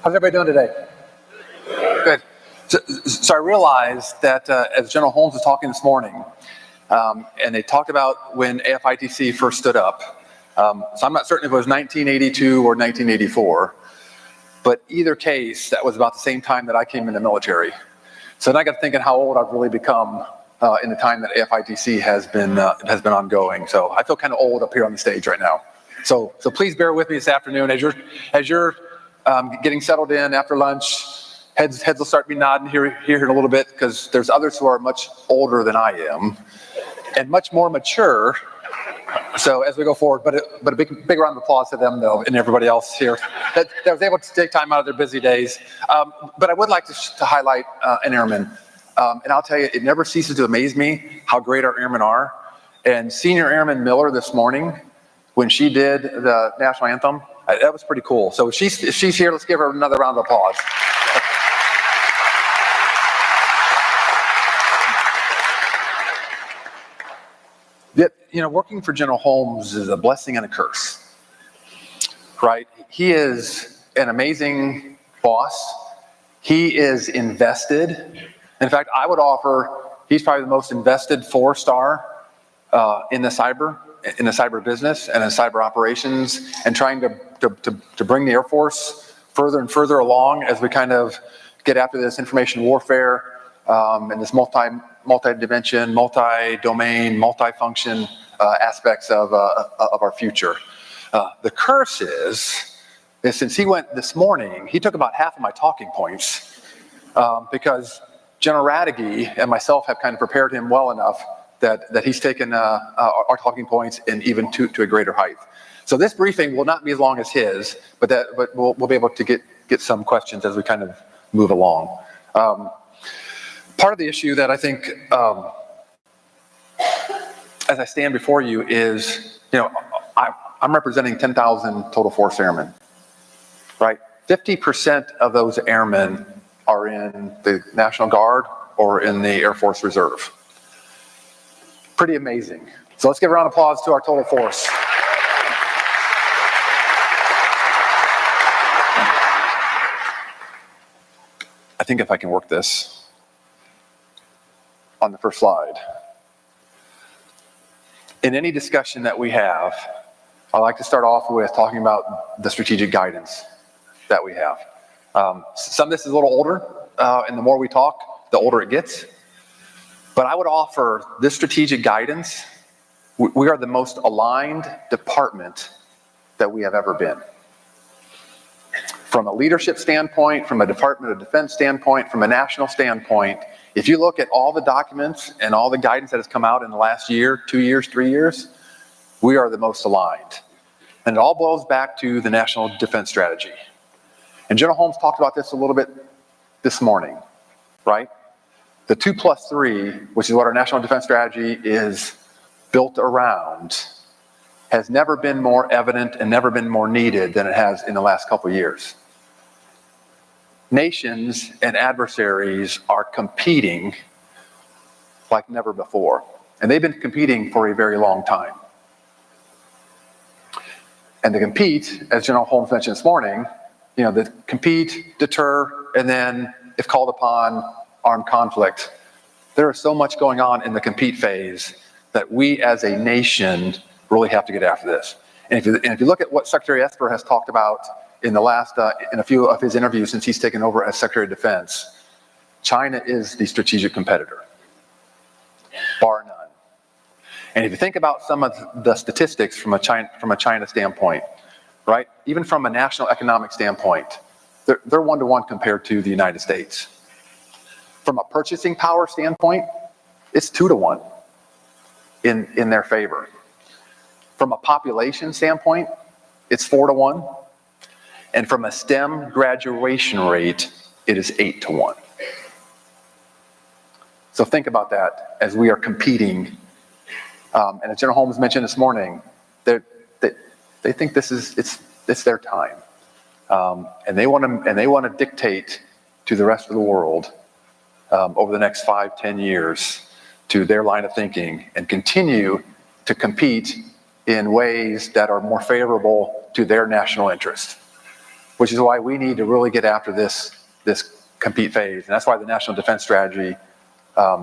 How's everybody doing today? Good. So I realized that as General Holmes was talking this morning, and they talked about when AFITC first stood up. So I'm not certain if it was 1982 or 1984, but either case, that was about the same time that I came in the military. So then I got thinking how old I've really become in the time that AFITC has been ongoing. So I feel kind of old up here on the stage right now. So please bear with me this afternoon as you're getting settled in after lunch. Heads will start to be nodding here in a little bit, because there's others who are much older than I am and much more mature. So as we go forward, but a big round of applause to them though, and everybody else here that was able to take time out of their busy days. But I would like to highlight an airman, and I'll tell you, it never ceases to amaze me how great our airmen are. And Senior Airman Miller this morning, when she did the national anthem, that was pretty cool. So if she's here, let's give her another round of applause. You know, working for General Holmes is a blessing and a curse, right? He is an amazing boss. He is invested. In fact, I would offer he's probably the most invested 4-star in the cyber business and in cyber operations, and trying to bring the Air Force further and further along as we kind of get after this information warfare and this multi-dimension, multi-domain, multi-function aspects of our future. The curse is since he went this morning, he took about half of my talking points because General Radegui and myself have kind of prepared him well enough that he's taken our talking points and even to a greater height. So this briefing will not be as long as his, but we'll be able to get some questions as we kind of move along. Part of the issue that I think, as I stand before you, is, you know, I'm representing 10,000 total force airmen, right? 50% of those airmen are in the National Guard or in the Air Force Reserve. Pretty amazing. So let's give a round of applause to our total force. I think if I can work this on the first slide. In any discussion that we have, I like to start off with talking about the strategic guidance that we have. Some of this is a little older, and the more we talk, the older it gets. But I would offer this strategic guidance. We are the most aligned department that we have ever been. From a leadership standpoint, from a Department of Defense standpoint, from a national standpoint, if you look at all the documents and all the guidance that has come out in the last year, 2 years, 3 years, we are the most aligned. And it all boils back to the National Defense Strategy. And General Holmes talked about this a little bit this morning, right? The 2+3, which is what our National Defense Strategy is built around, has never been more evident and never been more needed than it has in the last couple of years. Nations and adversaries are competing like never before. And they've been competing for a very long time. And to compete, as General Holmes mentioned this morning, you know, the compete, deter, and then, if called upon, armed conflict. There is so much going on in the compete phase that we as a nation really have to get after this. And if you look at what Secretary Esper has talked about in the last, in a few of his interviews since he's taken over as Secretary of Defense, China is the strategic competitor, bar none. And if you think about some of the statistics from a China standpoint, right? Even from a national economic standpoint, they're one-to-one compared to the United States. From a purchasing power standpoint, it's 2-to-1 in their favor. From a population standpoint, it's 4-to-1. And from a STEM graduation rate, it is 8-to-1. So think about that as we are competing. And as General Holmes mentioned this morning, they think it's their time, and they want to dictate to the rest of the world over the next 5-10 years to their line of thinking, and continue to compete in ways that are more favorable to their national interest. which is why we need to really get after this compete phase. And that's why the National Defense Strategy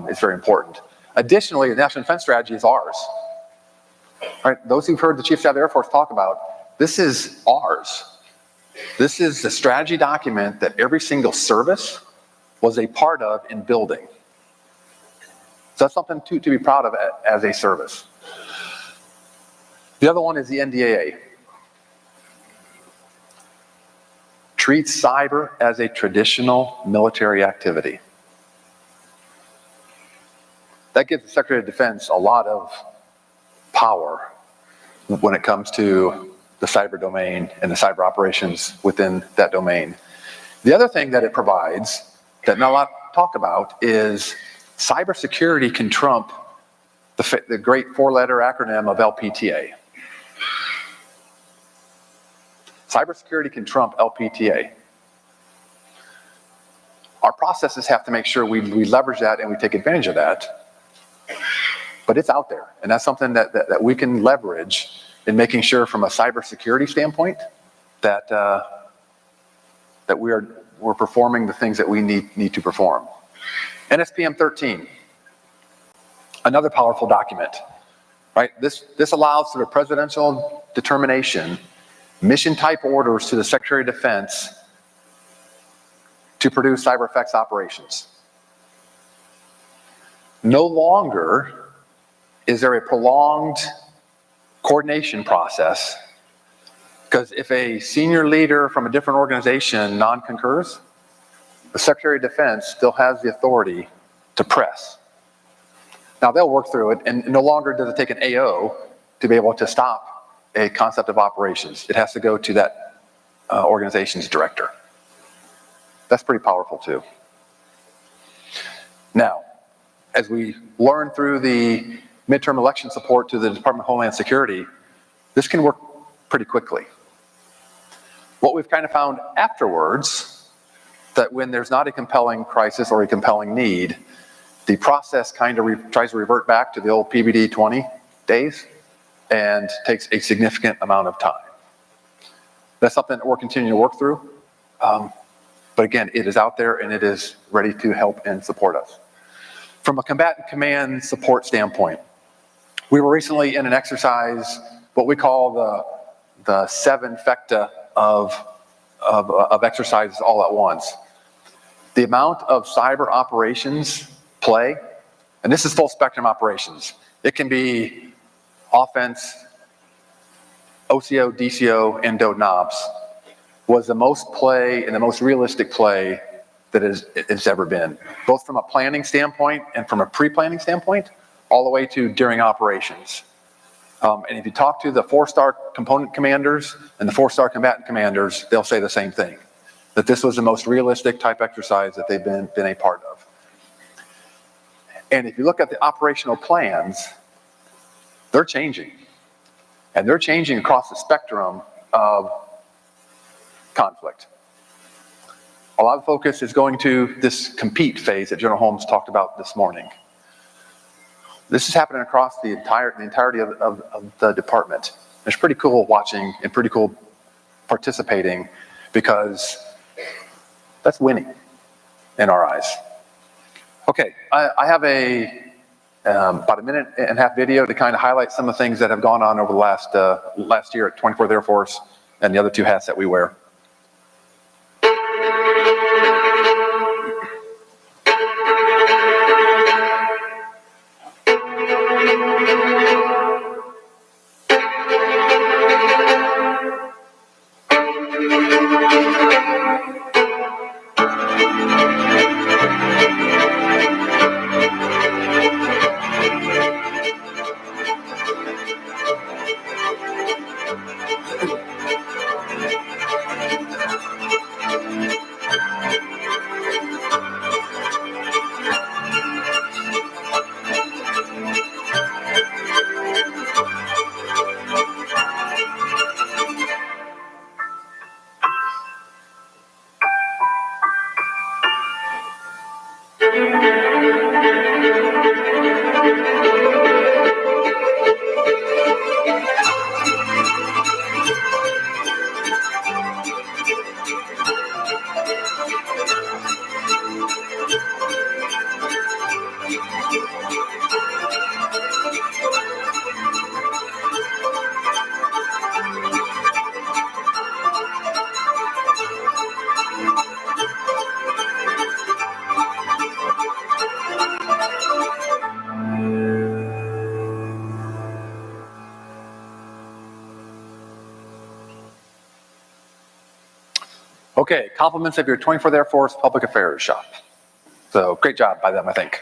is very important. Additionally, the National Defense Strategy is ours. Right? Those who've heard the Chief of Staff of the Air Force talk about, this is ours. This is the strategy document that every single service was a part of in building. So that's something to be proud of as a service. The other one is the NDAA. Treats cyber as a traditional military activity. That gives the Secretary of Defense a lot of power when it comes to the cyber domain and the cyber operations within that domain. The other thing that it provides that not a lot talk about is cybersecurity can trump the great four-letter acronym of LPTA. Cybersecurity can trump LPTA. Our processes have to make sure we leverage that and we take advantage of that. But it's out there, and that's something that we can leverage in making sure from a cybersecurity standpoint that we're performing the things that we need to perform. NSPM 13, another powerful document, right? This allows for a presidential determination, mission type orders to the Secretary of Defense to produce cyber effects operations. No longer is there a prolonged coordination process, because if a senior leader from a different organization non-concurs, the Secretary of Defense still has the authority to press. Now they'll work through it, and no longer does it take an AO to be able to stop a concept of operations. It has to go to that organization's director. That's pretty powerful too. Now, as we learn through the midterm election support to the Department of Homeland Security, this can work pretty quickly. What we've kind of found afterwards, that when there's not a compelling crisis or a compelling need, the process kind of tries to revert back to the old PBD 20 days and takes a significant amount of time. That's something that we're continuing to work through. But again, it is out there and it is ready to help and support us. From a combatant command support standpoint, we were recently in an exercise, what we call the 7 FECTA of exercises all at once. The amount of cyber operations play, and this is full spectrum operations. It can be offense, OCO, DCO, and DOD-NOPS, was the most play and the most realistic play that it's ever been, both from a planning standpoint and from a pre-planning standpoint, all the way to during operations. And if you talk to the 4-star component commanders and the 4-star combatant commanders, they'll say the same thing, that this was the most realistic type exercise that they've been a part of. And if you look at the operational plans, they're changing. And they're changing across the spectrum of conflict. A lot of focus is going to this compete phase that General Holmes talked about this morning. This is happening across the entirety of the department. It's pretty cool watching and pretty cool participating, because that's winning in our eyes. Okay, I have about a minute and a half video to kind of highlight some of the things that have gone on over the last year at 24th Air Force and the other 2 hats that we wear. Okay, compliments of your 24th Air Force Public Affairs shop. So great job by them, I think.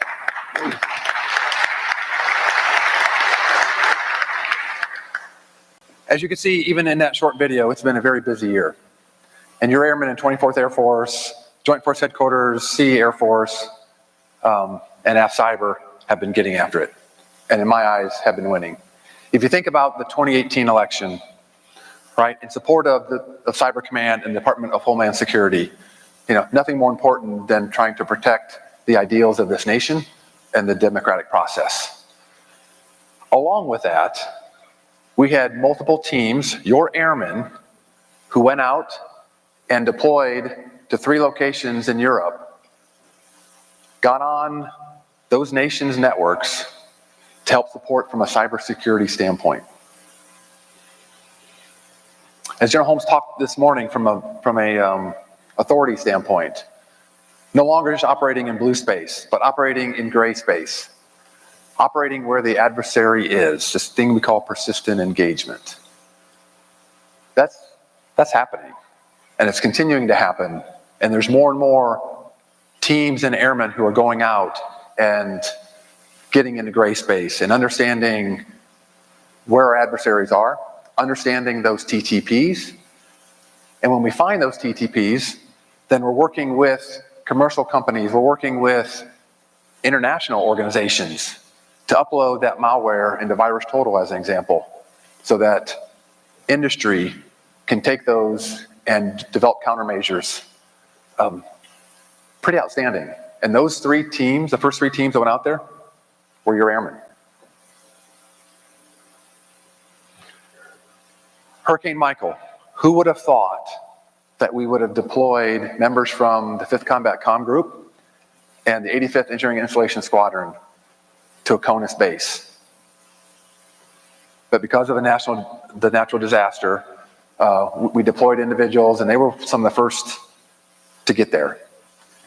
As you can see, even in that short video, it's been a very busy year. And your airmen in 24th Air Force, Joint Force Headquarters, C Air Force, and AFCYBER have been getting after it. And in my eyes, have been winning. If you think about the 2018 election, right, in support of Cyber Command and the Department of Homeland Security, nothing more important than trying to protect the ideals of this nation and the democratic process. Along with that, we had multiple teams, your airmen, who went out and deployed to 3 locations in Europe, got on those nations' networks to help support from a cybersecurity standpoint. As General Holmes talked this morning from a authority standpoint, no longer just operating in blue space, but operating in gray space, operating where the adversary is, this thing we call persistent engagement. That's happening, and it's continuing to happen, and there's more and more teams and airmen who are going out and getting into gray space and understanding where our adversaries are, understanding those TTPs, and when we find those TTPs, then we're working with commercial companies, we're working with international organizations to upload that malware into VirusTotal as an example, so that industry can take those and develop countermeasures. Pretty outstanding. And those 3 teams, the first 3 teams that went out there, were your airmen. Hurricane Michael, who would have thought that we would have deployed members from the 5th Combat Comm Group and the 85th Engineering Installation Squadron to a CONUS base? But because of the natural disaster, we deployed individuals, and they were some of the first to get there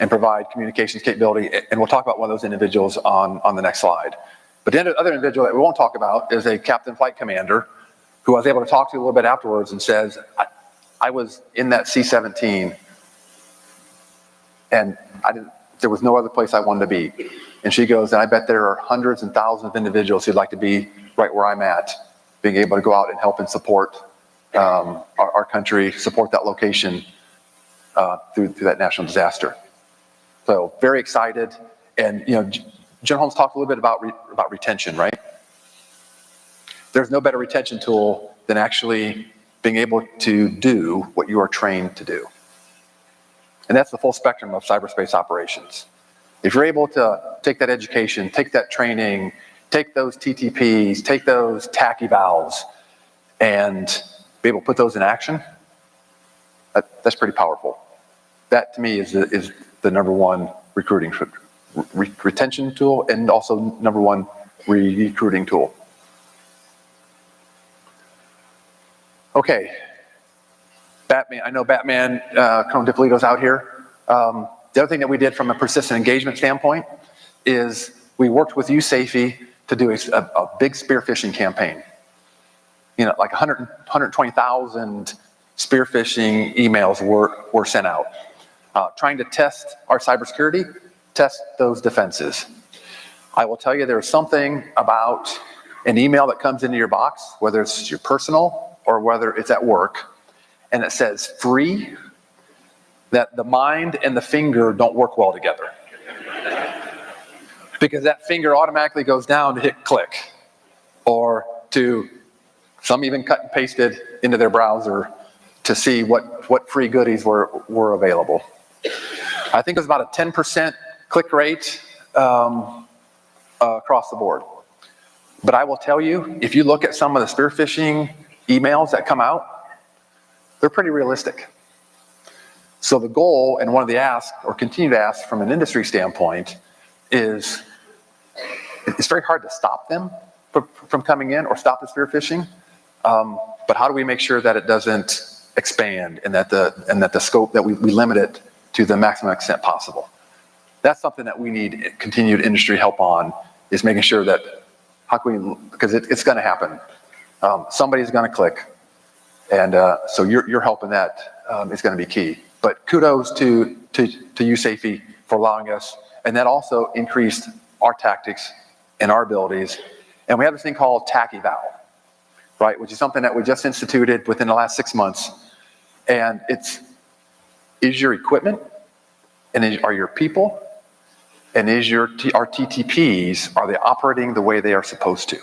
and provide communications capability. And we'll talk about one of those individuals on the next slide. But the other individual that we won't talk about is a captain flight commander who I was able to talk to a little bit afterwards and says, I was in that C-17 and there was no other place I wanted to be. And she goes, and I bet there are hundreds and thousands of individuals who'd like to be right where I'm at, being able to go out and help and support our country, support that location through that national disaster. So very excited. And General Holmes talked a little bit about retention, right? There's no better retention tool than actually being able to do what you are trained to do. And that's the full spectrum of cyberspace operations. If you're able to take that education, take that training, take those TTPs, take those TAC evals, and be able to put those in action, that's pretty powerful. That to me is the number one retention tool, and also number one recruiting tool. Okay, Batman. I know Batman, Colonel DiPolito's out here. The other thing that we did from a persistent engagement standpoint is we worked with USAFE to do a big spear phishing campaign. Like 120,000 spear phishing emails were sent out, trying to test our cybersecurity, test those defenses. I will tell you, there's something about an email that comes into your box, whether it's your personal or whether it's at work, and it says free, that the mind and the finger don't work well together. Because that finger automatically goes down to hit click, or to, some even cut and pasted into their browser to see what free goodies were available. I think it was about a 10% click rate across the board. But I will tell you, if you look at some of the spear phishing emails that come out, they're pretty realistic. So the goal, and one of the asks, or continue to ask from an industry standpoint, is it's very hard to stop them from coming in or stop the spear phishing. But how do we make sure that it doesn't expand and that the scope, that we limit it to the maximum extent possible? That's something that we need continued industry help on, is making sure that, how can we, because it's going to happen. Somebody's going to click, and so you're helping that is going to be key. But kudos to you, Safety, for allowing us, and that also increased our tactics and our abilities. And we have this thing called TAC-eval, right, which is something that we just instituted within the last 6 months. And is your equipment, and are your people, and our TTPs, are they operating the way they are supposed to?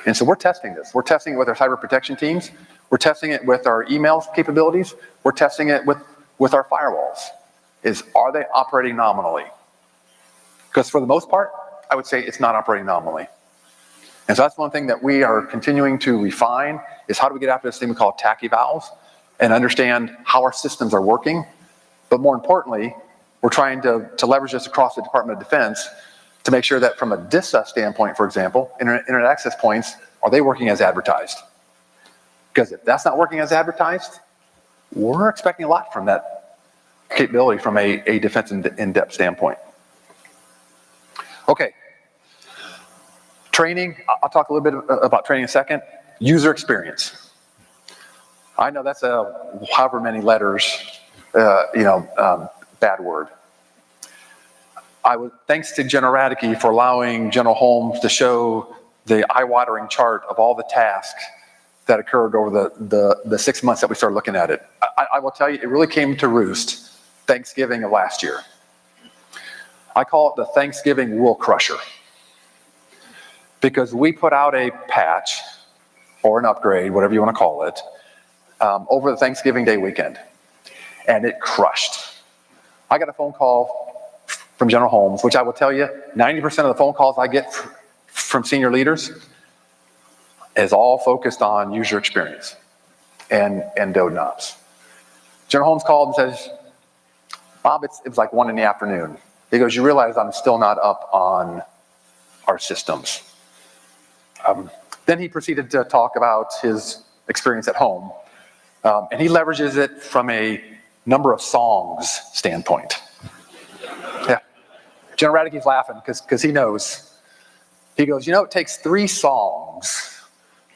And so we're testing this. We're testing it with our cyber protection teams. We're testing it with our email capabilities. We're testing it with our firewalls. Are they operating nominally? Because for the most part, I would say it's not operating nominally. And so that's one thing that we are continuing to refine, is how do we get after this thing we call TAC-evals and understand how our systems are working. But more importantly, we're trying to leverage this across the Department of Defense to make sure that from a DISA standpoint, for example, internet access points, are they working as advertised? Because if that's not working as advertised, we're expecting a lot from that capability from a defense in-depth standpoint. Okay. Training, I'll talk a little bit about training in a second. User experience. I know that's however many letters, bad word. Thanks to General Radke for allowing General Holmes to show the eye-watering chart of all the tasks that occurred over the 6 months that we started looking at it. I will tell you, it really came to roost Thanksgiving of last year. I call it the Thanksgiving Wool Crusher, because we put out a patch or an upgrade, whatever you want to call it, over the Thanksgiving Day weekend, and it crushed. I got a phone call from General Holmes, which I will tell you, 90% of the phone calls I get from senior leaders is all focused on user experience and DOD and ops. General Holmes called and says, Bob, it was like 1 in the afternoon. He goes, you realize I'm still not up on our systems. Then he proceeded to talk about his experience at home. And he leverages it from a number of songs standpoint. Yeah. General Radke's laughing because he knows. He goes, it takes 3 songs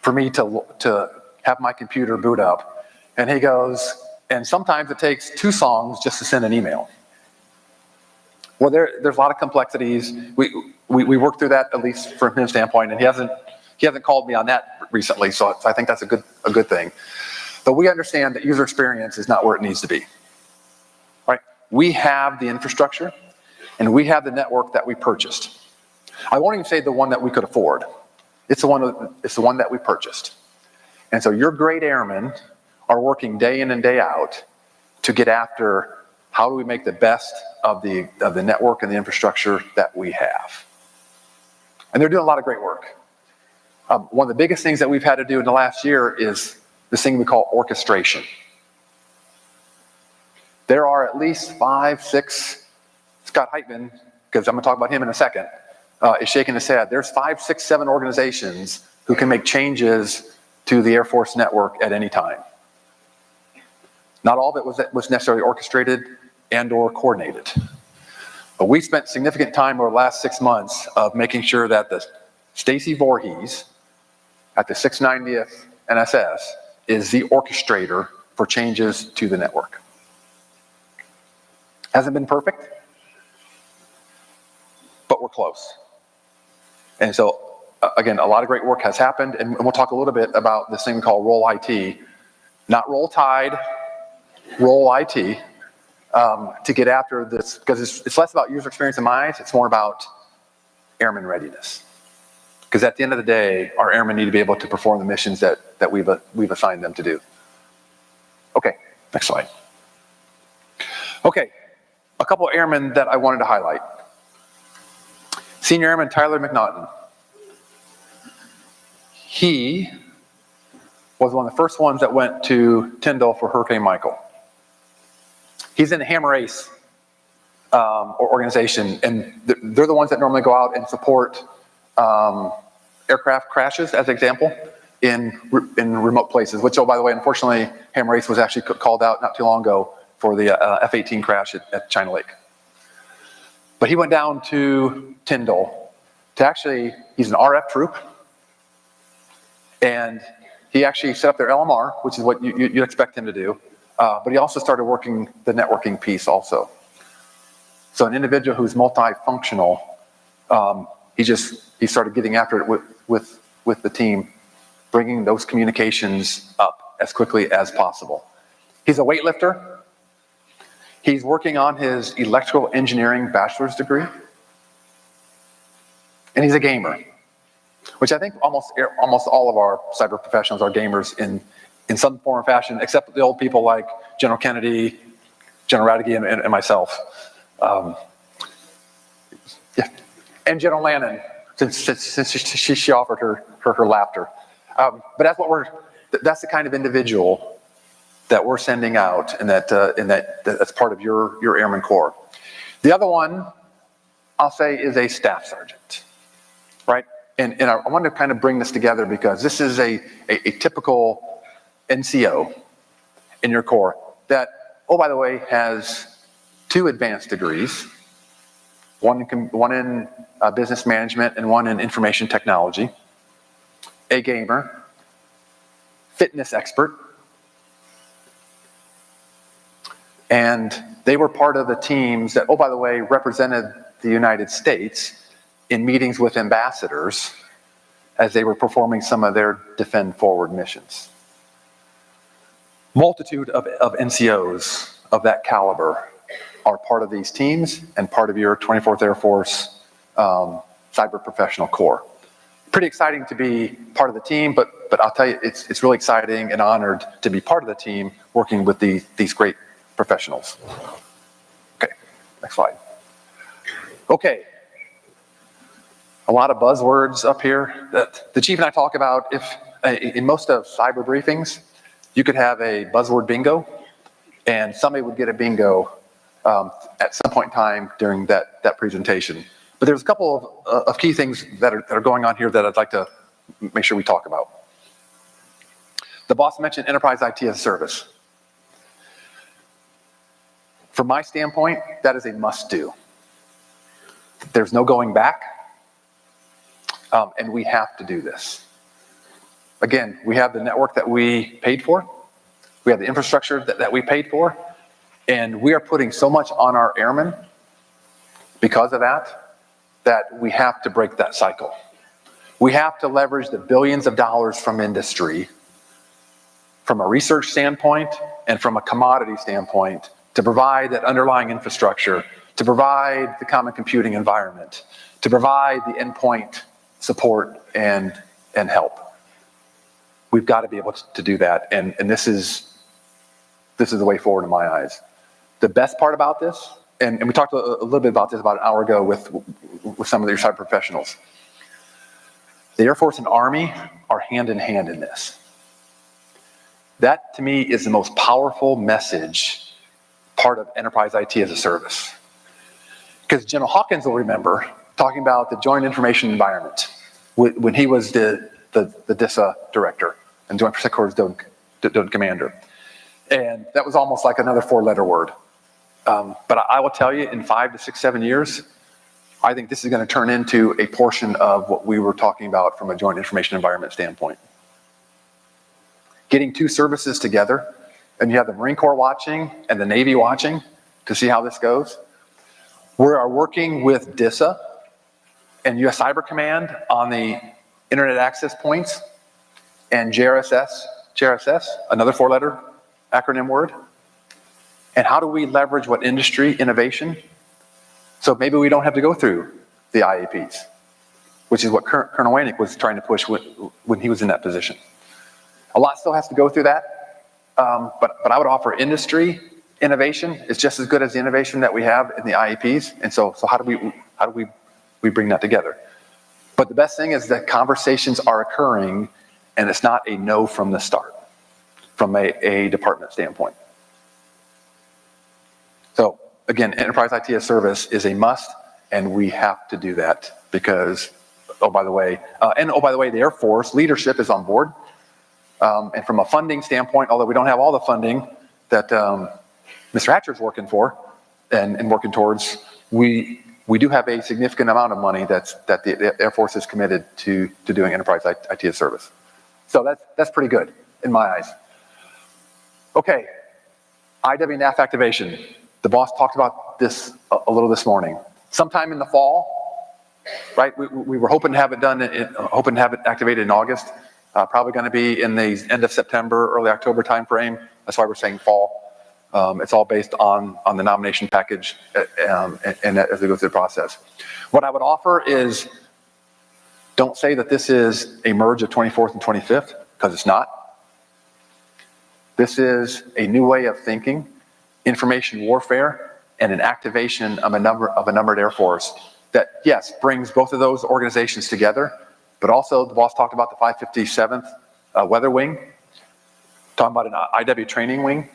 for me to have my computer boot up. And he goes, and sometimes it takes 2 songs just to send an email. Well, there's a lot of complexities. We worked through that, at least from his standpoint, and he hasn't called me on that recently, so I think that's a good thing. But we understand that user experience is not where it needs to be. Right? We have the infrastructure, and we have the network that we purchased. I won't even say the one that we could afford. It's the one that we purchased. And so your great airmen are working day in and day out to get after how do we make the best of the network and the infrastructure that we have. And they're doing a lot of great work. One of the biggest things that we've had to do in the last year is this thing we call orchestration. There are at least 5, 6, Scott Heitman, because I'm going to talk about him in a second, is shaking his head. There's 5, 6, 7 organizations who can make changes to the Air Force network at any time. Not all of it was necessarily orchestrated and or coordinated. But we spent significant time over the last 6 months of making sure that the Stacy Voorhees at the 690th NSS is the orchestrator for changes to the network. Hasn't been perfect, but we're close. And so, again, a lot of great work has happened, and we'll talk a little bit about this thing called Roll IT. Not Roll Tide, Roll IT, to get after this, because it's less about user experience in my eyes, it's more about airman readiness. Because at the end of the day, our airmen need to be able to perform the missions that we've assigned them to do. Okay, next slide. Okay, a couple of airmen that I wanted to highlight. Senior Airman Tyler McNaughton. He was one of the first ones that went to Tyndall for Hurricane Michael. He's in the Hammer Ace organization, and they're the ones that normally go out and support aircraft crashes, as an example, in remote places, which, oh, by the way, unfortunately, Hammer Ace was actually called out not too long ago for the F-18 crash at China Lake. But he went down to Tyndall to actually, he's an RF troop, and he actually set up their LMR, which is what you'd expect him to do, but he also started working the networking piece also. So an individual who's multifunctional, he started getting after it with the team, bringing those communications up as quickly as possible. He's a weightlifter. He's working on his electrical engineering bachelor's degree. And he's a gamer, which I think almost all of our cyber professionals are gamers in some form or fashion, except the old people like General Kennedy, General Radke, and myself. Yeah. And General Lannon, since she offered her laughter. But that's the kind of individual that we're sending out, and that's part of your Airman Corps. The other one, I'll say, is a staff sergeant, right? And I want to kind of bring this together because this is a typical NCO in your Corps that, oh, by the way, has 2 advanced degrees, one in business management and one in information technology, a gamer, fitness expert, and they were part of the teams that, oh, by the way, represented the United States in meetings with ambassadors as they were performing some of their Defend Forward missions. Multitude of NCOs of that caliber are part of these teams and part of your 24th Air Force Cyber Professional Corps. Pretty exciting to be part of the team, but I'll tell you, it's really exciting and honored to be part of the team working with these great professionals. Okay, next slide. Okay, a lot of buzzwords up here that the chief and I talk about. If in most of cyber briefings, you could have a buzzword bingo, and somebody would get a bingo at some point in time during that presentation. But there's a couple of key things that are going on here that I'd like to make sure we talk about. The boss mentioned enterprise IT as a service. From my standpoint, that is a must-do. There's no going back, and we have to do this. Again, we have the network that we paid for. We have the infrastructure that we paid for, and we are putting so much on our airmen because of that we have to break that cycle. We have to leverage the billions of dollars from industry, from a research standpoint and from a commodity standpoint, to provide that underlying infrastructure, to provide the common computing environment, to provide the endpoint support and help. We've got to be able to do that, and this is the way forward in my eyes. The best part about this, and we talked a little bit about this about an hour ago with some of your cyber professionals. The Air Force and Army are hand in hand in this. That, to me, is the most powerful message, part of enterprise IT as a service. Because General Hawkins will remember talking about the Joint Information Environment when he was the DISA director and Joint Secretary's Dome Commander. And that was almost like another 4-letter word. But I will tell you, in 5 to 6, 7 years, I think this is going to turn into a portion of what we were talking about from a Joint Information Environment standpoint. Getting 2 services together, and you have the Marine Corps watching and the Navy watching to see how this goes. We are working with DISA and US Cyber Command on the Internet Access Points and JRSS, another 4-letter acronym word. And how do we leverage what industry innovation? So maybe we don't have to go through the IAPs, which is what Colonel Wainick was trying to push when he was in that position. A lot still has to go through that, but I would offer industry innovation is just as good as the innovation that we have in the IAPs. And so how do we bring that together? But the best thing is that conversations are occurring, and it's not a no from the start, from a department standpoint. So again, enterprise IT as service is a must, and we have to do that because, oh, by the way, the Air Force leadership is on board. And from a funding standpoint, although we don't have all the funding that Mr. Hatcher's working for and working towards, we do have a significant amount of money that the Air Force is committed to doing enterprise IT as service. So that's pretty good in my eyes. Okay, IWNAF activation. The boss talked about this a little this morning. Sometime in the fall, right? We were hoping to have it done, hoping to have it activated in August. Probably going to be in the end of September, early October timeframe. That's why we're saying fall. It's all based on the nomination package and as we go through the process. What I would offer is, don't say that this is a merge of 24th and 25th, because it's not. This is a new way of thinking, information warfare, and an activation of a numbered Air Force that, yes, brings both of those organizations together, but also the boss talked about the 557th Weather Wing, talking about an IW training wing,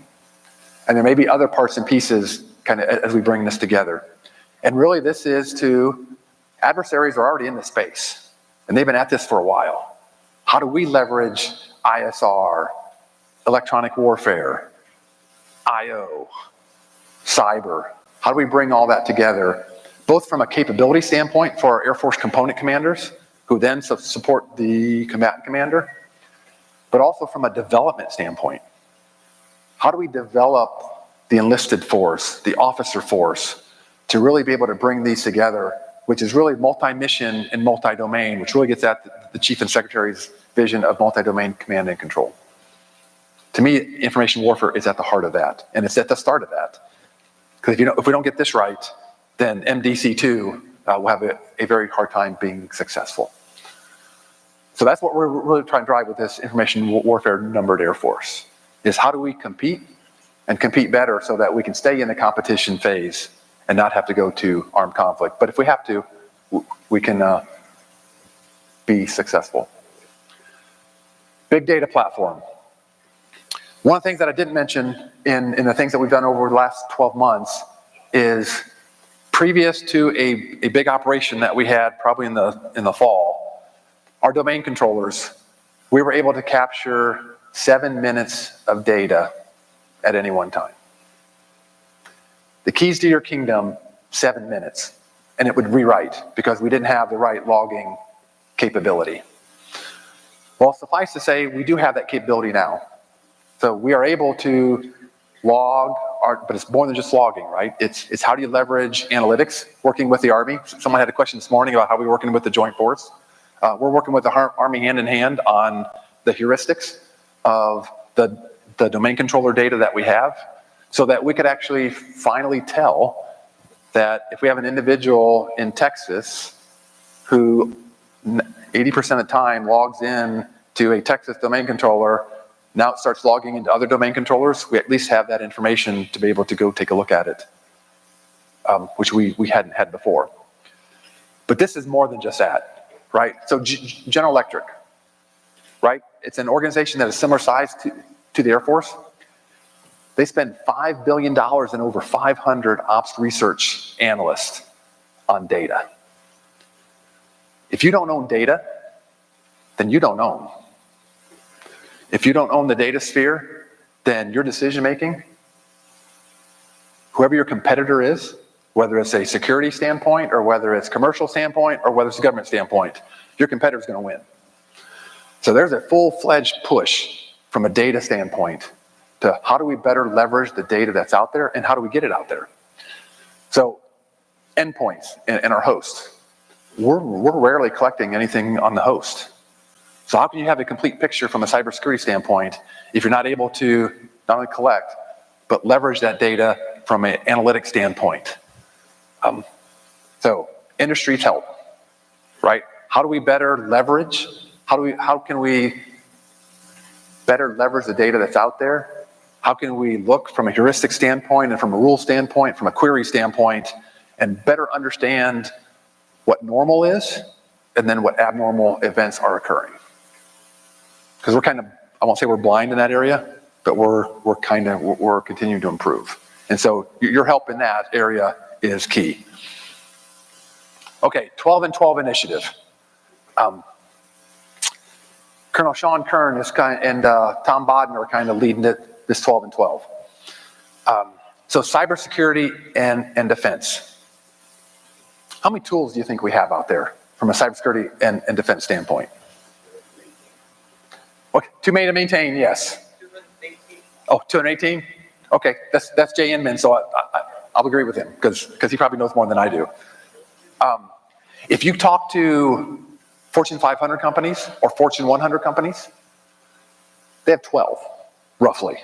and there may be other parts and pieces kind of as we bring this together. And really this is to, adversaries are already in the space, and they've been at this for a while. How do we leverage ISR, electronic warfare, IO, cyber? How do we bring all that together, both from a capability standpoint for our Air Force component commanders, who then support the combatant commander, but also from a development standpoint. How do we develop the enlisted force, the officer force, to really be able to bring these together, which is really multi-mission and multi-domain, which really gets at the Chief and Secretary's vision of multi-domain command and control. To me, information warfare is at the heart of that, and it's at the start of that. Because if we don't get this right, then MDC2 will have a very hard time being successful. So that's what we're really trying to drive with this information warfare numbered Air Force, is how do we compete and compete better so that we can stay in the competition phase and not have to go to armed conflict. But if we have to, we can be successful. Big data platform. One of the things that I didn't mention in the things that we've done over the last 12 months is, previous to a big operation that we had probably in the fall, our domain controllers, we were able to capture 7 minutes of data at any one time. The keys to your kingdom, 7 minutes, and it would rewrite because we didn't have the right logging capability. Well, suffice to say, we do have that capability now. So we are able to log, but it's more than just logging, right? It's how do you leverage analytics, working with the Army. Someone had a question this morning about how we're working with the Joint Force. We're working with the Army hand in hand on the heuristics of the domain controller data that we have, so that we could actually finally tell that if we have an individual in Texas who 80% of the time logs in to a Texas domain controller, now it starts logging into other domain controllers, we at least have that information to be able to go take a look at it, which we hadn't had before. But this is more than just that, right? So General Electric, right? It's an organization that is similar size to the Air Force. They spend $5 billion and over 500 ops research analysts on data. If you don't own data, then you don't own. If you don't own the data sphere, then your decision making, whoever your competitor is, whether it's a security standpoint or whether it's commercial standpoint or whether it's a government standpoint, your competitor is going to win. So there's a full-fledged push from a data standpoint to how do we better leverage the data that's out there and how do we get it out there. So endpoints and our host, we're rarely collecting anything on the host. So how can you have a complete picture from a cybersecurity standpoint if you're not able to not only collect, but leverage that data from an analytic standpoint? So industry's help, right? How do we better leverage? How can we better leverage the data that's out there? How can we look from a heuristic standpoint and from a rule standpoint, from a query standpoint, and better understand what normal is and then what abnormal events are occurring? Because we're kind of, I won't say we're blind in that area, but we're continuing to improve. And so your help in that area is key. Okay, 12 and 12 initiative. Colonel Sean Kern is and Tom Bodden are kind of leading it, this 12 and 12. So cybersecurity and defense. How many tools do you think we have out there from a cybersecurity and defense standpoint? Okay, too many to maintain, yes. 218. Oh, 218? Okay, that's Jay Inman, so I'll agree with him, because he probably knows more than I do. If you talk to Fortune 500 companies or Fortune 100 companies, they have 12, roughly,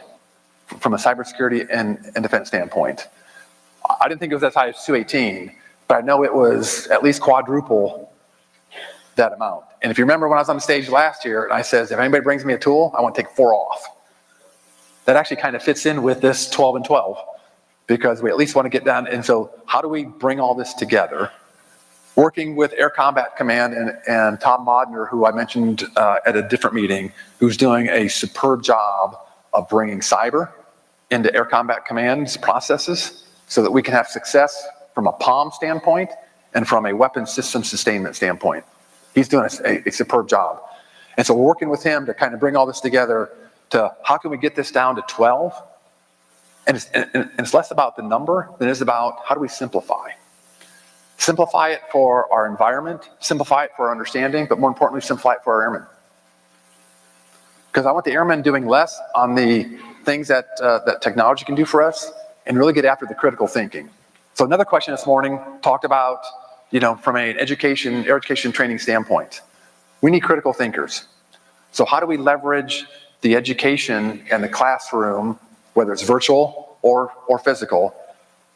from a cybersecurity and defense standpoint. I didn't think it was as high as 218, but I know it was at least quadruple that amount. And if you remember when I was on the stage last year, and I said, if anybody brings me a tool, I want to take 4 off. That actually kind of fits in with this 12 and 12, because we at least want to get down. And so how do we bring all this together? Working with Air Combat Command and Tom Modner, who I mentioned at a different meeting, who's doing a superb job of bringing cyber into Air Combat Command's processes so that we can have success from a POM standpoint and from a weapon system sustainment standpoint. He's doing a superb job. And so we're working with him to kind of bring all this together to how can we get this down to 12? And it's less about the number than it is about how do we simplify. Simplify it for our environment, simplify it for our understanding, but more importantly, simplify it for our airmen. Because I want the airmen doing less on the things that technology can do for us and really get after the critical thinking. So another question this morning talked about, from an air education training standpoint. We need critical thinkers. So how do we leverage the education and the classroom, whether it's virtual or physical,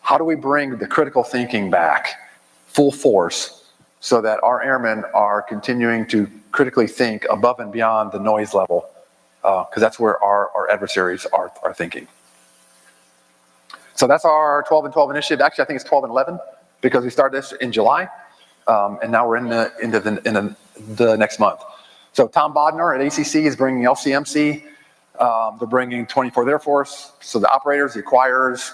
how do we bring the critical thinking back full force so that our airmen are continuing to critically think above and beyond the noise level, because that's where our adversaries are thinking. So that's our 12 and 12 initiative. Actually, I think it's 12 and 11 because we started this in July, and now we're into the next month. So Tom Bodner at ACC is bringing LCMC. They're bringing 24th Air Force. So the operators, the acquirers,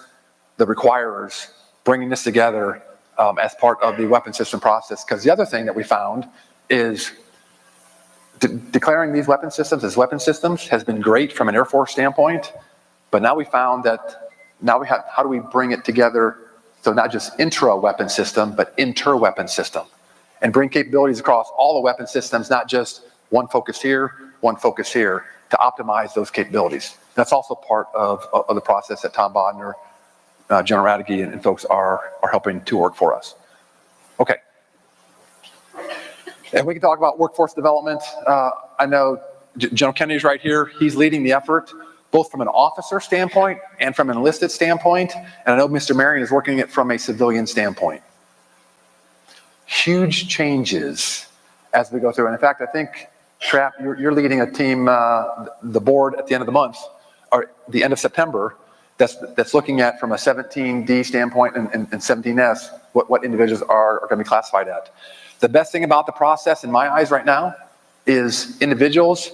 the requirers, bringing this together as part of the weapon system process. Because the other thing that we found is declaring these weapon systems as weapon systems has been great from an Air Force standpoint, but now we found that how do we bring it together so not just intra-weapon system, but inter-weapon system, and bring capabilities across all the weapon systems, not just one focus here, to optimize those capabilities. That's also part of the process that Tom Bodner, General Radke, and folks are helping to work for us. Okay. And we can talk about workforce development. I know General Kennedy's right here. He's leading the effort, both from an officer standpoint and from an enlisted standpoint. And I know Mr. Marion is working it from a civilian standpoint. Huge changes as we go through. And in fact, I think, Trap, you're leading a team, the board at the end of the month, or the end of September, that's looking at from a 17D standpoint and 17S, what individuals are going to be classified at. The best thing about the process in my eyes right now is individuals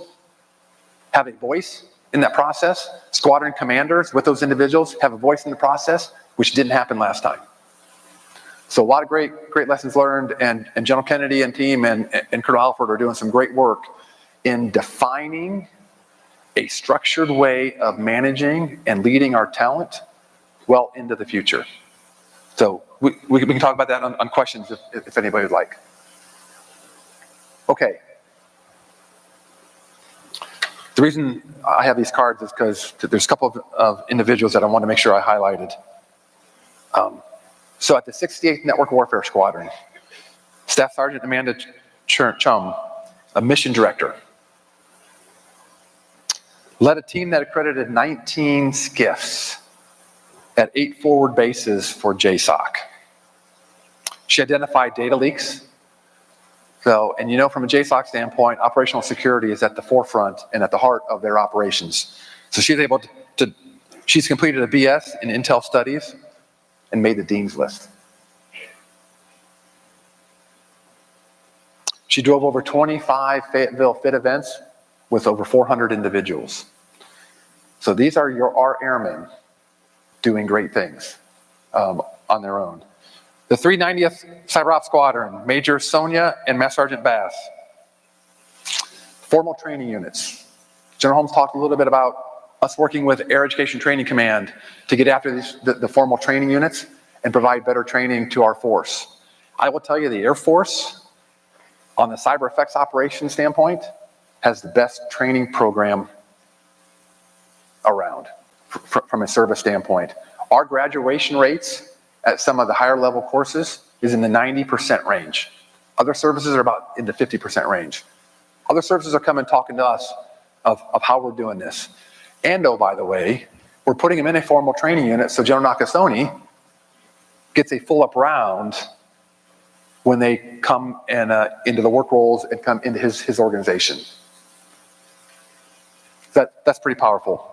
have a voice in that process. Squadron commanders with those individuals have a voice in the process, which didn't happen last time. So a lot of great lessons learned, and General Kennedy and team and Colonel Alford are doing some great work in defining a structured way of managing and leading our talent well into the future. So we can talk about that on questions if anybody would like. Okay. The reason I have these cards is because there's a couple of individuals that I want to make sure I highlighted. So at the 68th Network Warfare Squadron, Staff Sergeant Amanda Chum, a mission director, led a team that accredited 19 SCIFs at 8 forward bases for JSOC. She identified data leaks. So, and from a JSOC standpoint, operational security is at the forefront and at the heart of their operations. So she's able she's completed a BS in Intel Studies and made the Dean's List. She drove over 25 Fayetteville Fit events with over 400 individuals. So these are our airmen doing great things on their own. The 390th Cyber Ops Squadron, Major Sonia and Master Sergeant Bass. Formal training units. General Holmes talked a little bit about us working with Air Education Training Command to get after the formal training units and provide better training to our force. I will tell you, the Air Force, on the cyber effects operations standpoint, has the best training program around from a service standpoint. Our graduation rates at some of the higher level courses is in the 90% range. Other services are about in the 50% range. Other services are coming talking to us of how we're doing this. And oh, by the way, we're putting them in a formal training unit so General Nakasone gets a full up round when they come and, into the work roles and come into his organization. That's pretty powerful.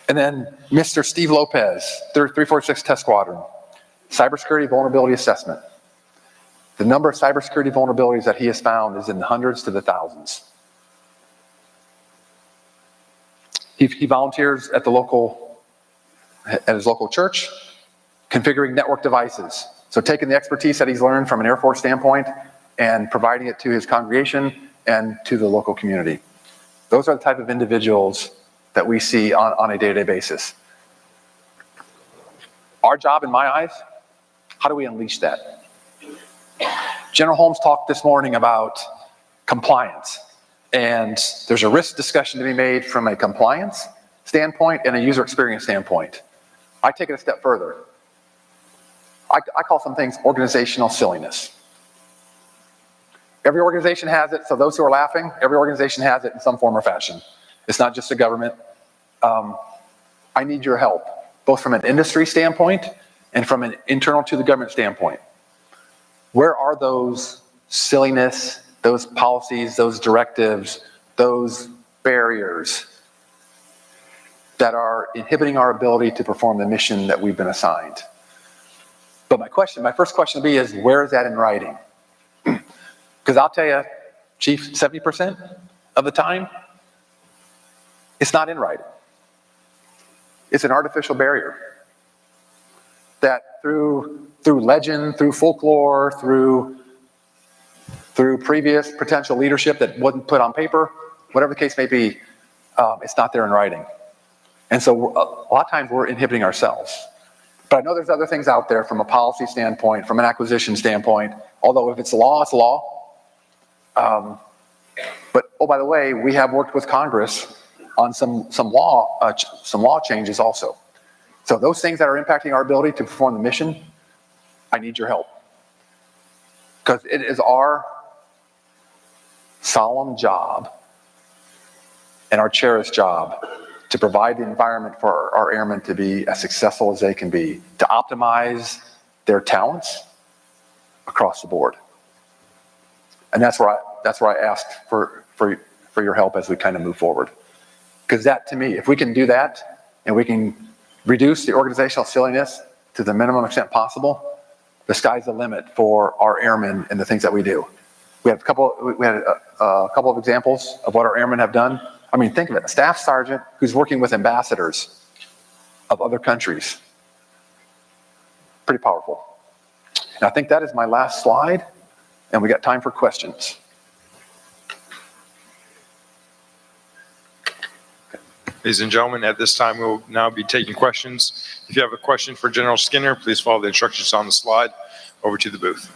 And then Mr. Steve Lopez, 346 Test Squadron, Cybersecurity Vulnerability Assessment. The number of cybersecurity vulnerabilities that he has found is in the hundreds to the thousands. He volunteers at his local church, configuring network devices. So taking the expertise that he's learned from an Air Force standpoint and providing it to his congregation and to the local community. Those are the type of individuals that we see on a day-to-day basis. Our job, in my eyes, how do we unleash that? General Holmes talked this morning about compliance, and there's a risk discussion to be made from a compliance standpoint and a user experience standpoint. I take it a step further. I call some things organizational silliness. Every organization has it, so those who are laughing, every organization has it in some form or fashion. It's not just the government. I need your help, both from an industry standpoint and from an internal to the government standpoint. Where are those silliness, those policies, those directives, those barriers that are inhibiting our ability to perform the mission that we've been assigned? But my first question would be is, where is that in writing? Because I'll tell you, Chief, 70% of the time, it's not in writing. It's an artificial barrier that through legend, through folklore, through previous potential leadership that wasn't put on paper, whatever the case may be, it's not there in writing. And so a lot of times we're inhibiting ourselves. But I know there's other things out there from a policy standpoint, from an acquisition standpoint, although if it's law, it's law. But oh, by the way, we have worked with Congress on some law changes also. So those things that are impacting our ability to perform the mission, I need your help. Because it is our solemn job and our cherished job to provide the environment for our airmen to be as successful as they can be, to optimize their talents across the board. And that's where I asked for your help as we kind of move forward. Because that, to me, if we can do that and we can reduce the organizational silliness to the minimum extent possible, the sky's the limit for our airmen and the things that we do. We had a couple of examples of what our airmen have done. I mean, think of it, a staff sergeant who's working with ambassadors of other countries. Pretty powerful. And I think that is my last slide, and we got time for questions. Ladies and gentlemen, at this time, we'll now be taking questions. If you have a question for General Skinner, please follow the instructions on the slide over to the booth.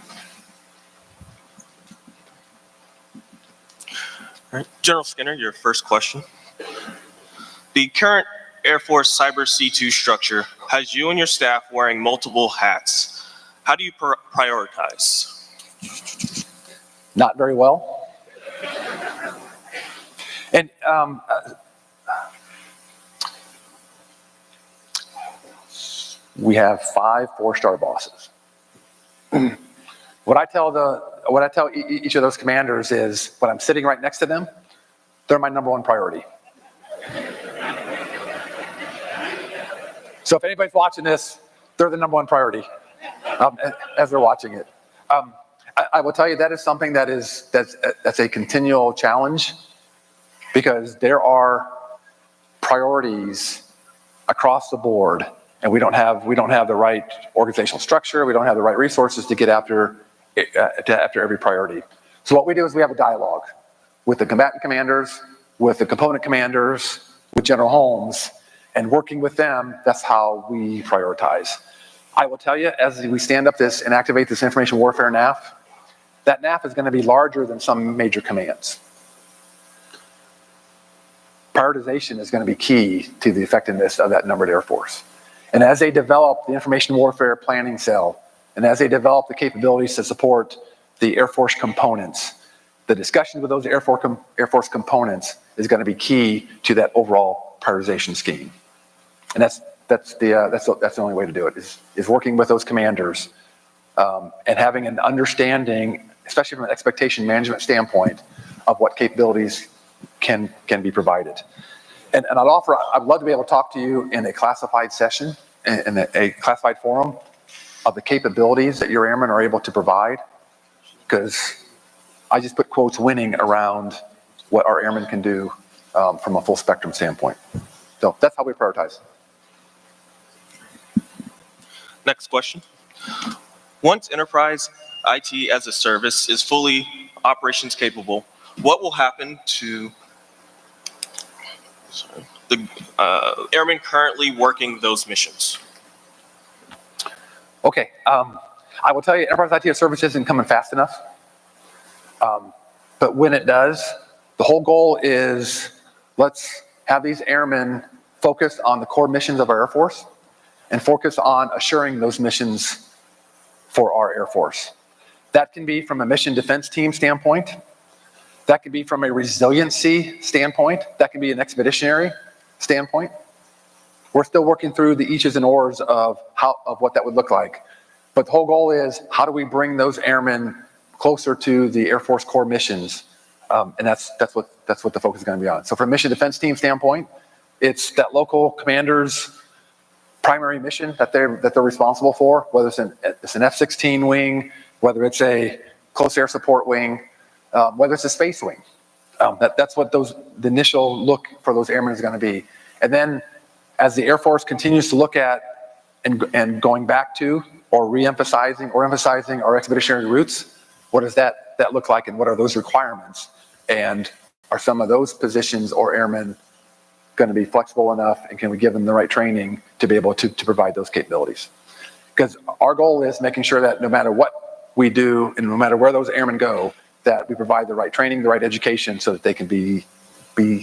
All right. General Skinner, your first question. The current Air Force Cyber C2 structure has you and your staff wearing multiple hats. How do you prioritize? Not very well. And we have 5 4-star bosses. What I tell each of those commanders is, when I'm sitting right next to them, they're my number one priority. So if anybody's watching this, they're the number one priority as they're watching it. I will tell you that is something that's a continual challenge, because there are priorities across the board, and we don't have the right organizational structure, we don't have the right resources to get after every priority. So what we do is we have a dialogue with the combatant commanders, with the component commanders, with General Holmes, and working with them, that's how we prioritize. I will tell you, as we stand up this and activate this information warfare NAF, that NAF is going to be larger than some major commands. prioritization is going to be key to the effectiveness of that numbered Air Force. And as they develop the information warfare planning cell, and as they develop the capabilities to support the Air Force components, the discussion with those Air Force components is going to be key to that overall prioritization scheme. And that's the only way to do it, is working with those commanders and having an understanding, especially from an expectation management standpoint, of what capabilities can be provided. And I'd love to be able to talk to you in a classified session, in a classified forum, of the capabilities that your airmen are able to provide, because I just put quotes winning around what our airmen can do from a full spectrum standpoint. So that's how we prioritize. Next question. Once enterprise IT as a service is fully operations capable, what will happen to the airmen currently working those missions? Okay, I will tell you, enterprise IT as a service isn't coming fast enough. But when it does, the whole goal is, let's have these airmen focus on the core missions of our Air Force and focus on assuring those missions for our Air Force. That can be from a mission defense team standpoint. That can be from a resiliency standpoint. That can be an expeditionary standpoint. We're still working through the eaches and ors of what that would look like. But the whole goal is, how do we bring those airmen closer to the Air Force core missions? And that's what the focus is going to be on. So from a mission defense team standpoint, it's that local commander's primary mission that they're responsible for, whether it's an F-16 wing, whether it's a close air support wing, whether it's a space wing. That's what the initial look for those airmen is going to be. And then as the Air Force continues to look at and going back to or re-emphasizing or emphasizing our expeditionary routes, what does that look like, and what are those requirements? And are some of those positions or airmen going to be flexible enough, and can we give them the right training to be able to provide those capabilities? Because our goal is making sure that no matter what we do and no matter where those airmen go, that we provide the right training, the right education, so that they can be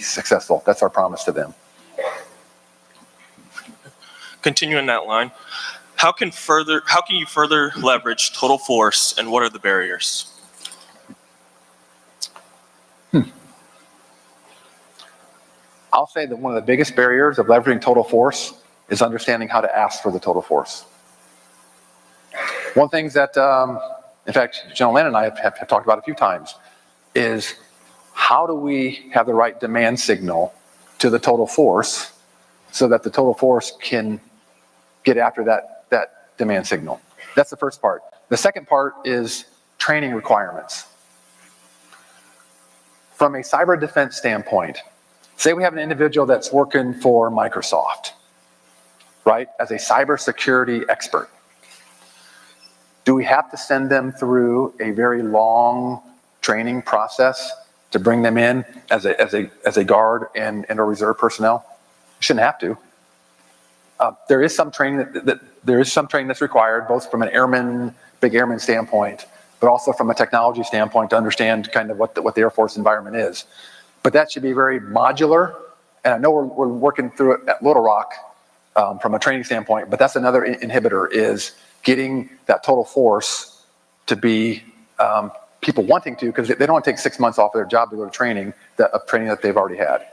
successful. That's our promise to them. Continuing that line, how can you further leverage total force, and what are the barriers? I'll say that one of the biggest barriers of leveraging total force is understanding how to ask for the total force. One thing that, in fact, General Land and I have talked about a few times is, how do we have the right demand signal to the total force so that the total force can get after that demand signal? That's the first part. The second part is training requirements. From a cyber defense standpoint, say we have an individual that's working for Microsoft, right, as a cybersecurity expert. Do we have to send them through a very long training process to bring them in as a guard and or reserve personnel? We shouldn't have to. There is some training that's required, both from an big airman standpoint, but also from a technology standpoint, to understand kind of what the Air Force environment is. But that should be very modular. And I know we're working through it at Little Rock from a training standpoint, but that's another inhibitor, is getting that total force to be people wanting to, because they don't want to take 6 months off of their job to go to training, of training that they've already had.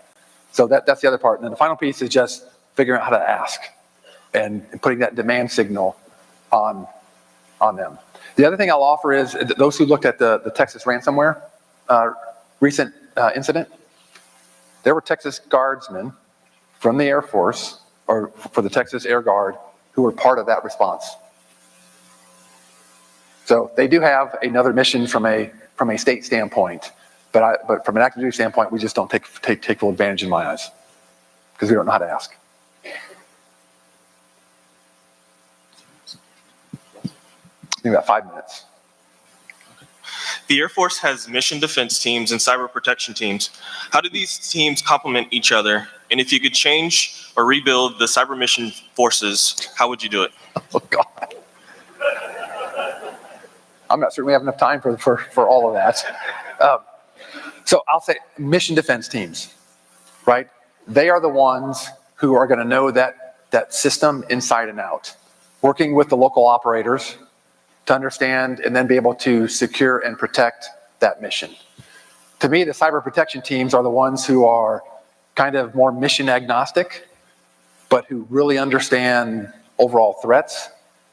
So that's the other part. And then the final piece is just figuring out how to ask and putting that demand signal on them. The other thing I'll offer is, those who looked at the Texas ransomware recent incident, there were Texas guardsmen from the Air Force, or for the Texas Air Guard, who were part of that response. So they do have another mission from a state standpoint, but from an active duty standpoint, we just don't take full advantage in my eyes, because we don't know how to ask. I think about 5 minutes. The Air Force has mission defense teams and cyber protection teams. How do these teams complement each other? And if you could change or rebuild the cyber mission forces, how would you do it? Oh, God. I'm not certain we have enough time for all of that. So I'll say mission defense teams, right? they are the ones who are going to know that system inside and out, working with the local operators to understand and then be able to secure and protect that mission. To me, the cyber protection teams are the ones who are kind of more mission agnostic, but who really understand overall threats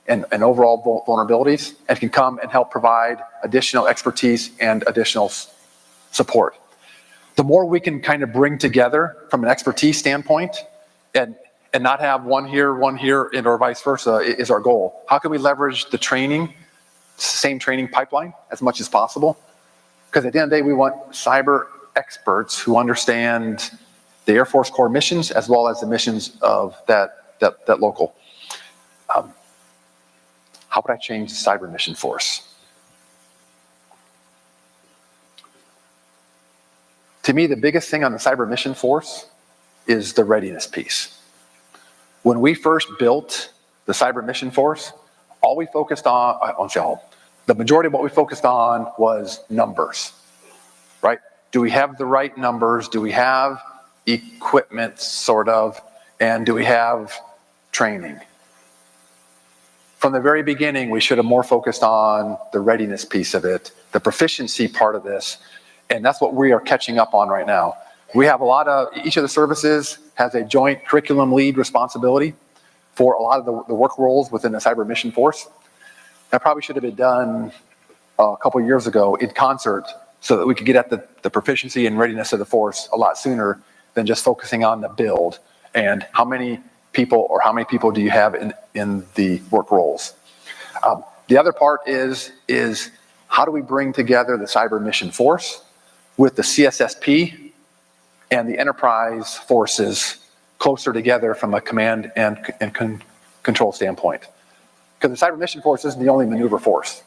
and overall vulnerabilities, and can come and help provide additional expertise and additional support. The more we can kind of bring together from an expertise standpoint and not have one here, and or vice versa is our goal. How can we leverage the training, same training pipeline as much as possible? Because at the end of the day, we want cyber experts who understand the Air Force core missions as well as the missions of that local. How would I change the cyber mission force? To me, the biggest thing on the cyber mission force is the readiness piece. When we first built the cyber mission force, all we focused on, I won't say all, the majority of what we focused on was numbers, right? Do we have the right numbers? Do we have equipment, sort of? And do we have training? From the very beginning, we should have more focused on the readiness piece of it, the proficiency part of this, and that's what we are catching up on right now. We have each of the services has a joint curriculum lead responsibility for a lot of the work roles within the cyber mission force. That probably should have been done a couple of years ago in concert so that we could get at the proficiency and readiness of the force a lot sooner than just focusing on the build and how many people do you have in the work roles. The other part is how do we bring together the cyber mission force with the CSSP and the enterprise forces closer together from a command and control standpoint? Because the cyber mission force isn't the only maneuver force.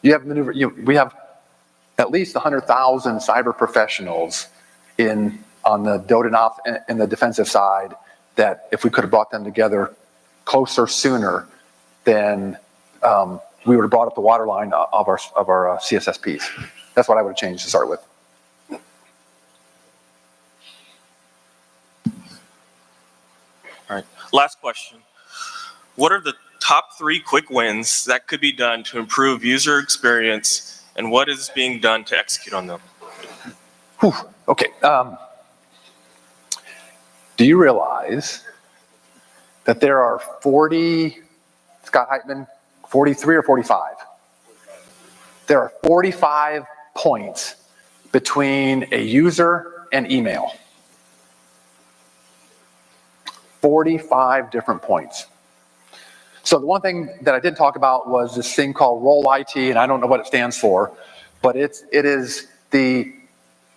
We have at least 100,000 cyber professionals on the DoD and the defensive side that if we could have brought them together closer sooner, then we would have brought up the waterline of our CSSPs. That's what I would have changed to start with. All right, last question. What are the top 3 quick wins that could be done to improve user experience, and what is being done to execute on them? Whew, okay. Do you realize that there are 40, Scott Heitman, 43 or 45? There are 45 points between a user and email. 45 different points. So the one thing that I did talk about was this thing called Role IT, and I don't know what it stands for, but it is the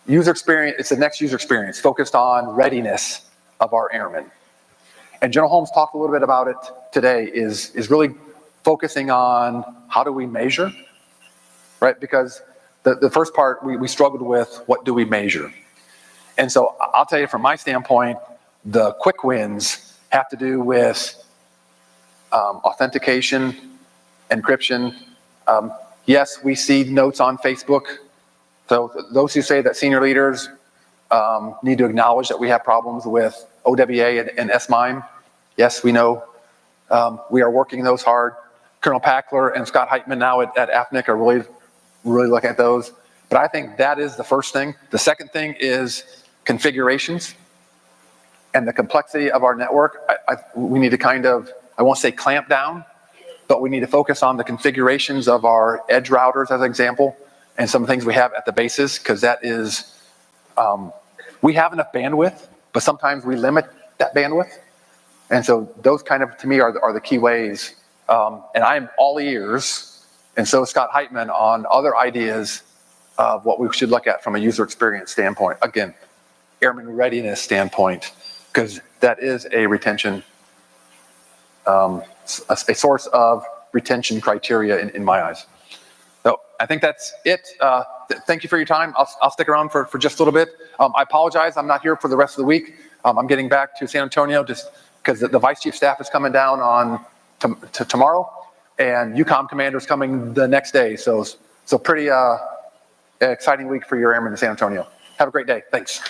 user experience, it's the next user experience focused on readiness of our airmen. And General Holmes talked a little bit about it today, is really focusing on how do we measure, right? Because the first part we struggled with, what do we measure? And so I'll tell you from my standpoint, the quick wins have to do with authentication, encryption. Yes, we see notes on Facebook. So those who say that senior leaders need to acknowledge that we have problems with OWA and SMIME. Yes, we know. We are working those hard. Colonel Packler and Scott Heitman now at AFNIC are really looking at those. But I think that is the first thing. The second thing is configurations and the complexity of our network. We need to kind of, I won't say clamp down, but we need to focus on the configurations of our edge routers as an example, and some things we have at the bases, because that is, we have enough bandwidth, but sometimes we limit that bandwidth. And so those kind of, to me, are the key ways. And I'm all ears, and so is Scott Heitman, on other ideas of what we should look at from a user experience standpoint. Again, airman readiness standpoint, because that is a retention, a source of retention criteria in my eyes. So I think that's it. Thank you for your time. I'll stick around for just a little bit. I apologize, I'm not here for the rest of the week. I'm getting back to San Antonio just because the Vice Chief staff is coming down on tomorrow, and UCOM commander is coming the next day. So pretty exciting week for your airmen in San Antonio. Have a great day. Thanks.